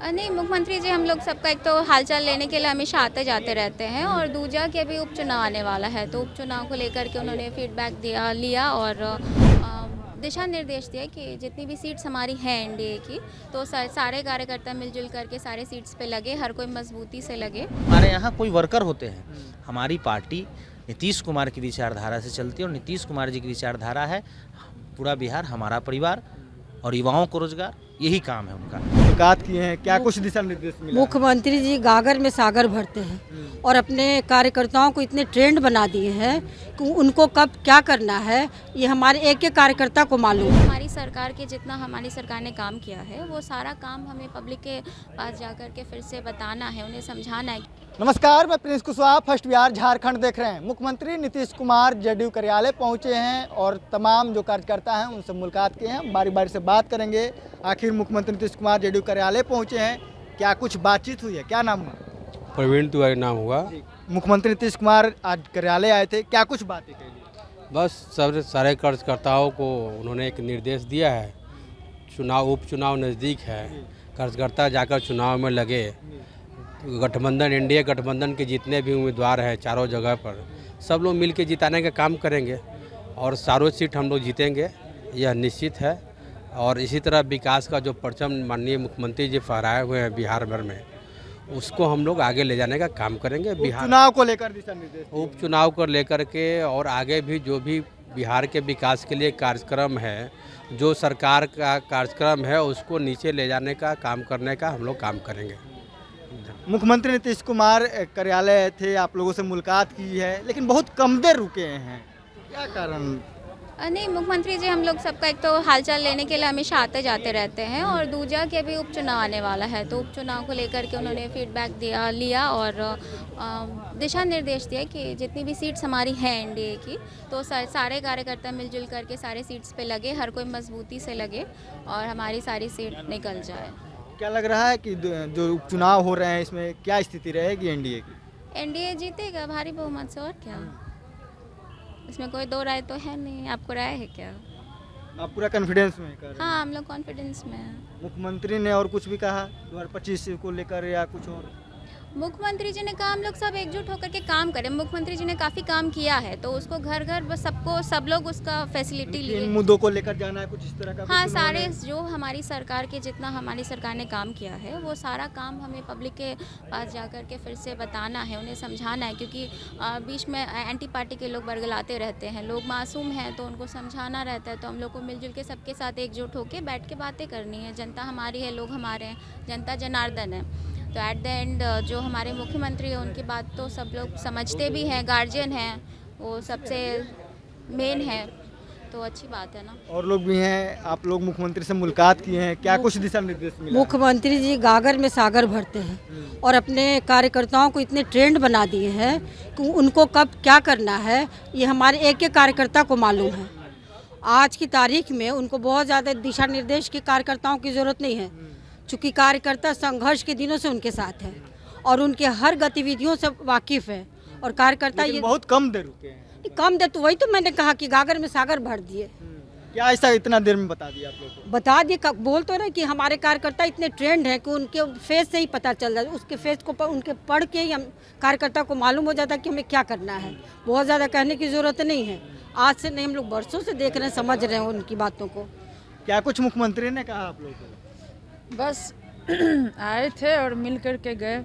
नहीं, मुख्यमंत्री जी हम लोग सबका एक तो हालचाल लेने के लिए हमेशा आते जाते रहते हैं और दूजा कि अभी उपचुनाव आने वाला है तो उपचुनाव को लेकर के उन्होंने फीडबैक लिया और दिशा निर्देश दिया कि जितनी भी सीट्स हमारी हैं एनडीए की तो सारे कार्यकर्ता मिलजुल करके सारे सीट्स पे लगे, हर कोई मजबूती से लगे। हमारे यहाँ कोई वर्कर होते हैं। हमारी पार्टी नीतीश कुमार की विचारधारा से चलती है और नीतीश कुमार जी की विचारधारा है पूरा बिहार हमारा परिवार और युवाओं को रोजगार, यही काम है उनका। मुलाकात किए हैं, क्या कुछ दिशा निर्देश मिला? मुख्यमंत्री जी गागर में सागर भरते हैं और अपने कार्यकर्ताओं को इतने ट्रेंड बना दिए हैं कि उनको कब क्या करना है ये हमारे एक एक कार्यकर्ता को मालूम है। हमारी सरकार के जितना हमारी सरकार ने काम किया है वो सारा काम हमें पब्लिक के पास जाकर के फिर से बताना है, उन्हें समझाना है। नमस्कार, मैं प्रिंस कुशवाहा, फर्स्ट बिहार झारखंड देख रहे हैं। मुख्यमंत्री नीतीश कुमार जेडीयू कार्यालय पहुंचे हैं और तमाम जो कार्यकर्ता हैं उनसे मुलाकात किए हैं। बारी बारी से बात करेंगे, आखिर मुख्यमंत्री नीतीश कुमार जेडीयू कार्यालय पहुंचे हैं, क्या कुछ बातचीत हुई है? क्या नाम हुआ? प्रवीण तिवारी नाम हुआ। मुख्यमंत्री नीतीश कुमार आज कार्यालय आए थे, क्या कुछ बातें कही? बस सब सारे कार्यकर्ताओं को उन्होंने एक निर्देश दिया है, उपचुनाव नज़दीक है, कार्यकर्ता जाकर चुनाव में लगे। गठबंधन एनडीए गठबंधन के जितने भी उम्मीदवार हैं चारों जगह पर सब लोग मिल के जिताने का काम करेंगे और सारों सीट हम लोग जीतेंगे, यह निश्चित है। और इसी तरह विकास का जो परचम माननीय मुख्यमंत्री जी फहराए हुए हैं बिहार भर में, उसको हम लोग आगे ले जाने का काम करेंगे। बिहार चुनाव को लेकर दिशा निर्देश, उपचुनाव को लेकर के और आगे भी जो भी बिहार के विकास के लिए कार्यक्रम है, जो सरकार का कार्यक्रम है उसको नीचे ले जाने का काम करने का हम लोग काम करेंगे। मुख्यमंत्री नीतीश कुमार कार्यालय थे, आप लोगों से मुलाकात की है, लेकिन बहुत कम देर रुके हैं, क्या कारण? नहीं, मुख्यमंत्री जी हम लोग सबका एक तो हालचाल लेने के लिए हमेशा आते जाते रहते हैं और दूजा कि अभी उपचुनाव आने वाला है तो उपचुनाव को लेकर के उन्होंने फीडबैक लिया और दिशा निर्देश दिया कि जितनी भी सीट्स हमारी हैं एनडीए की तो सारे कार्यकर्ता मिलजुल करके सारे सीट्स पे लगे, हर कोई मजबूती से लगे और हमारी सारी सीट निकल जाए। क्या लग रहा है कि जो उपचुनाव हो रहे हैं इसमें क्या स्थिति रहेगी एनडीए की? एनडीए जीतेगा भारी बहुमत से, और क्या, इसमें कोई दो राय तो है नहीं। आपको राय है क्या? आप पूरा कॉन्फिडेंस में कर रहे हैं? हाँ, हम लोग कॉन्फिडेंस में हैं। मुख्यमंत्री ने और कुछ भी कहा 2025 को लेकर या कुछ और? मुख्यमंत्री जी ने कहा हम लोग सब एकजुट होकर के काम करें। मुख्यमंत्री जी ने काफ़ी काम किया है तो उसको घर घर बस सब लोग उसका फैसिलिटी लिए। इन मुद्दों को लेकर जाना है, कुछ इस तरह का? हाँ, कुछ सारे जो हमारी सरकार के जितना हमारी सरकार ने काम किया है वो सारा काम हमें पब्लिक के पास जाकर के फिर से बताना है, उन्हें समझाना है, क्योंकि बीच में एंटी पार्टी के लोग बरगलाते रहते हैं। लोग मासूम हैं तो उनको समझाना रहता है, तो हम लोग को मिलजुल के सबके साथ एकजुट होकर बैठ के बातें करनी है। जनता हमारी है, लोग हमारे हैं, जनता जनार्दन है। तो एट द एंड जो हमारे मुख्यमंत्री हैं उनकी बात तो सब लोग समझते भी हैं, गार्जियन हैं, वो सबसे मेन है, तो अच्छी बात है ना। और लोग भी हैं, आप लोग मुख्यमंत्री से मुलाकात किए हैं, क्या कुछ दिशा निर्देश मिला? मुख्यमंत्री जी गागर में सागर भरते हैं और अपने कार्यकर्ताओं को इतने ट्रेंड बना दिए हैं कि उनको कब क्या करना है ये हमारे एक एक कार्यकर्ता को मालूम है। आज की तारीख में उनको बहुत ज़्यादा दिशा निर्देश के कार्यकर्ताओं की ज़रूरत नहीं है, चूँकि कार्यकर्ता संघर्ष के दिनों से उनके साथ है और उनके हर गतिविधियों से वाकिफ़ है। और कार्यकर्ता ये बहुत कम देर रुके हैं। कम देर, तो वही तो मैंने कहा कि गागर में सागर भर दिए। क्या ऐसा इतना देर में बता दिया आप लोग को? बता दिए, बोल तो रहे कि हमारे कार्यकर्ता इतने ट्रेंड है कि उनके फेस से ही पता चल जाता है, उसके फेस को उनके पढ़ के ही हम कार्यकर्ता को मालूम हो जाता है कि हमें क्या करना है। बहुत ज़्यादा कहने की ज़रूरत नहीं है, आज से नहीं, हम लोग बरसों से देख रहे हैं, समझ रहे हैं उनकी बातों को। क्या कुछ मुख्यमंत्री ने कहा आप लोग को? बस आए थे और मिल कर के गए।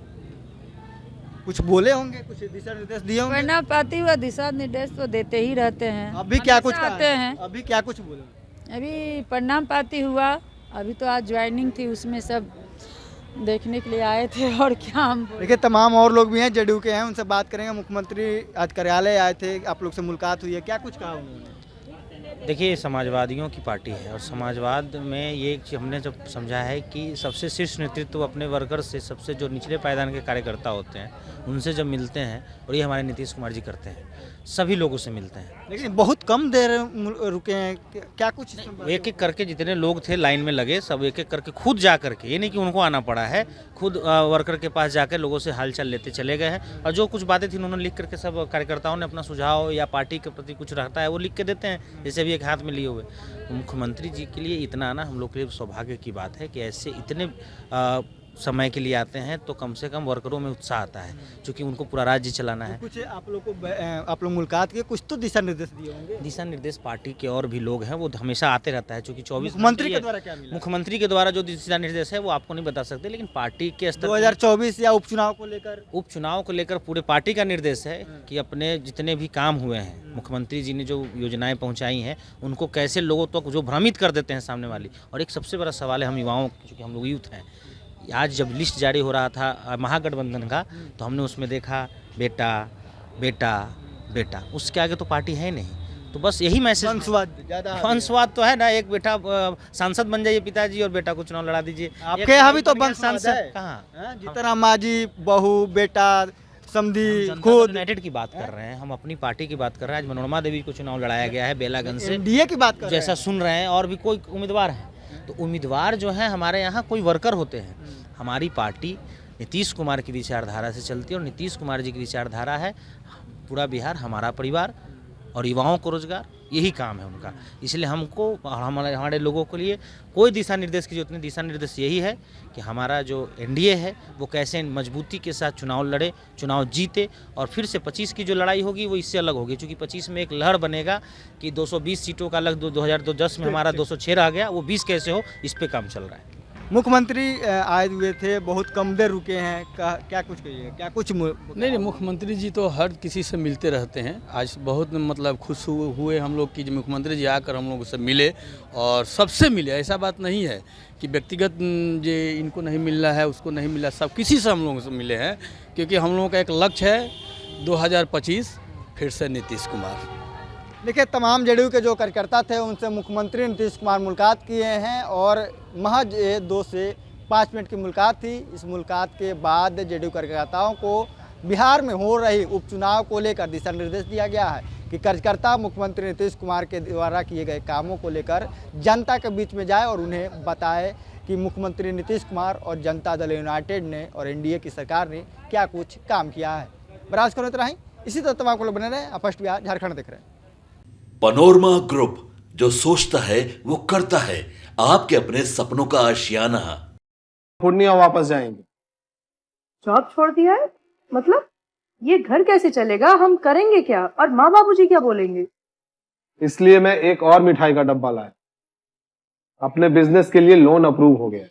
कुछ बोले होंगे, कुछ दिशा निर्देश दिए होंगे? वरना पाती हुआ दिशा निर्देश तो देते ही रहते हैं। अभी क्या कुछ हमेशा कहा? आते हैं। अभी क्या कुछ बोले? अभी प्रणाम पाती हुआ, अभी तो आज ज्वाइनिंग थी, उसमें सब देखने के लिए आए थे। और क्या हम बोलें। देखिए, तमाम और लोग भी हैं, जेडीयू के हैं, उनसे बात करेंगे। मुख्यमंत्री आज कार्यालय आए थे, आप लोग से मुलाकात हुई है, क्या कुछ कहा उन्होंने? देखिए, समाजवादियों की पार्टी है और समाजवाद में ये हमने जब समझा है कि सबसे शीर्ष नेतृत्व अपने वर्कर से, सबसे जो निचले पायदान के कार्यकर्ता होते हैं उनसे जब मिलते हैं, और ये हमारे नीतीश कुमार जी करते हैं, सभी लोगों से मिलते हैं। लेकिन बहुत कम देर रुके हैं, क्या कुछ? एक एक करके जितने लोग थे लाइन में लगे, सब एक एक करके खुद जा करके, ये नहीं कि उनको आना पड़ा है, खुद वर्कर के पास जाकर लोगों से हालचाल लेते चले गए हैं। और जो कुछ बातें थी उन्होंने लिख करके, सब कार्यकर्ताओं ने अपना सुझाव या पार्टी के प्रति कुछ रहता है वो लिख के देते हैं, जैसे अभी एक हाथ में लिए हुए। मुख्यमंत्री जी के लिए इतना आना हम लोग के लिए सौभाग्य की बात है कि ऐसे इतने समय के लिए आते हैं तो कम से कम वर्करों में उत्साह आता है, क्योंकि उनको पूरा राज्य चलाना है। कुछ आप लोग मुलाकात के कुछ तो दिशा निर्देश दिए होंगे। दिशा निर्देश पार्टी के और भी लोग हैं, वो हमेशा आते रहता है, क्योंकि 24 मुख्यमंत्री के द्वारा क्या मिला? मुख्यमंत्री के द्वारा जो दिशा निर्देश है वो आपको नहीं बता सकते, लेकिन पार्टी के स्तर 2024 या उपचुनाव को लेकर पूरे पार्टी का निर्देश है कि अपने जितने भी काम हुए हैं, मुख्यमंत्री जी ने जो योजनाएं पहुंचाई हैं, उनको कैसे लोगों तक जो भ्रमित कर देते हैं सामने वाली। और एक सबसे बड़ा सवाल है हम युवाओं, क्योंकि हम लोग यूथ हैं, आज जब लिस्ट जारी हो रहा था महागठबंधन का, तो हमने उसमें देखा बेटा बेटा बेटा, उसके आगे तो पार्टी है नहीं। तो बस यही मैसेज, वंशवाद तो है ना, एक बेटा सांसद बन जाइए पिताजी और बेटा को चुनाव लड़ा दीजिए। आपके यहाँ भी तो वंश सांसद कहाँ, जितना माजी बहू बेटा समधी खुद यूनाइटेड की बात कर रहे हैं, हम अपनी पार्टी की बात कर रहे हैं। आज मनोरमा देवी को चुनाव लड़ाया गया है बेलागंज से, एनडीए की बात कर रहे हैं। जैसा सुन रहे हैं, और भी कोई उम्मीदवार है, तो उम्मीदवार जो है हमारे यहाँ कोई वर्कर होते हैं। हमारी पार्टी नीतीश कुमार की विचारधारा से चलती है, और नीतीश कुमार जी की विचारधारा है पूरा बिहार हमारा परिवार और युवाओं को रोजगार, यही काम है उनका। इसलिए हमको हमारे लोगों के लिए कोई दिशा निर्देश की जरूरत नहीं। दिशा निर्देश यही है कि हमारा जो एनडीए है वो कैसे मजबूती के साथ चुनाव लड़े, चुनाव जीते, और फिर से 25 की जो लड़ाई होगी वो इससे अलग होगी, क्योंकि 25 में एक लहर बनेगा कि 220 सीटों का अलग, 2010 में हमारा 206 रह गया, वो 20 कैसे हो, इस पे काम चल रहा है। मुख्यमंत्री आए हुए थे, बहुत कम देर रुके हैं, क्या कुछ कहिए, क्या कुछ नहीं, मुख्यमंत्री जी तो हर किसी से मिलते रहते हैं। आज बहुत मतलब खुश हुए हम लोग कि मुख्यमंत्री जी आकर हम लोगों से मिले, और सबसे मिले। ऐसा बात नहीं है कि व्यक्तिगत जे इनको नहीं मिलना है उसको नहीं मिला, सब किसी से हम लोगों से मिले हैं, क्योंकि हम लोगों का एक लक्ष्य है 2025 फिर से नीतीश कुमार। देखिए, तमाम जेडीयू के जो कार्यकर्ता थे उनसे मुख्यमंत्री नीतीश कुमार मुलाकात किए हैं, और महज 2 से 5 मिनट की मुलाकात थी। इस मुलाकात के बाद जेडीयू कार्यकर्ताओं को बिहार में हो रही उपचुनाव को लेकर दिशा निर्देश दिया गया है कि कार्यकर्ता मुख्यमंत्री नीतीश कुमार के द्वारा किए गए कामों को लेकर जनता के बीच में जाए और उन्हें बताए कि मुख्यमंत्री नीतीश कुमार और जनता दल यूनाइटेड ने और एनडीए की सरकार ने क्या कुछ काम किया है। बराज करो इतना ही, इसी तरह तमाम को बने रहे। फर्स्ट बिहार झारखंड देख रहे हैं। पनोरमा ग्रुप, जो सोचता है वो करता है। आपके अपने सपनों का आशियाना। पूर्णिया वापस जाएंगे। जॉब छोड़ दिया है मतलब? ये घर कैसे चलेगा? हम करेंगे क्या? और माँ बाबूजी क्या बोलेंगे? इसलिए मैं एक और मिठाई का डब्बा लाया। अपने बिजनेस के लिए लोन अप्रूव हो गया।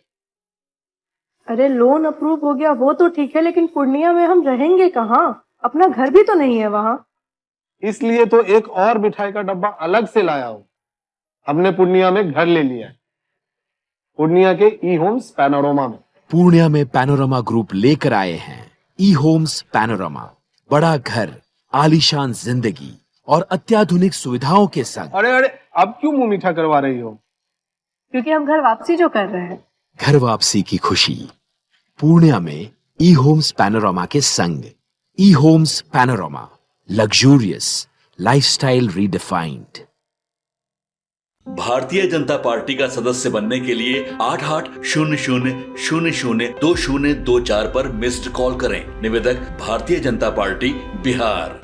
अरे लोन अप्रूव हो गया वो तो ठीक है, लेकिन पूर्णिया में हम रहेंगे कहाँ? अपना घर भी तो नहीं है वहाँ। इसलिए तो एक और मिठाई का डब्बा अलग से लाया हूं। हमने पूर्णिया में घर ले लिया है, पूर्णिया के ई होम्स पैनोरमा में। पूर्णिया में पैनोरमा ग्रुप लेकर आए हैं ई होम्स पैनोरमा। बड़ा घर, आलीशान जिंदगी और अत्याधुनिक सुविधाओं के संग। अरे अब क्यों मुंह मीठा करवा रही हो? क्योंकि हम घर वापसी जो कर रहे हैं। घर वापसी की खुशी पूर्णिया में ई होम्स पैनोरमा के संग। E Homes Panorama, luxurious lifestyle redefined. Bharatiya Janata party का सदस्य बनने के लिए 8800002024 पर मिस्ड कॉल करें। निवेदक भारतीय जनता पार्टी बिहार।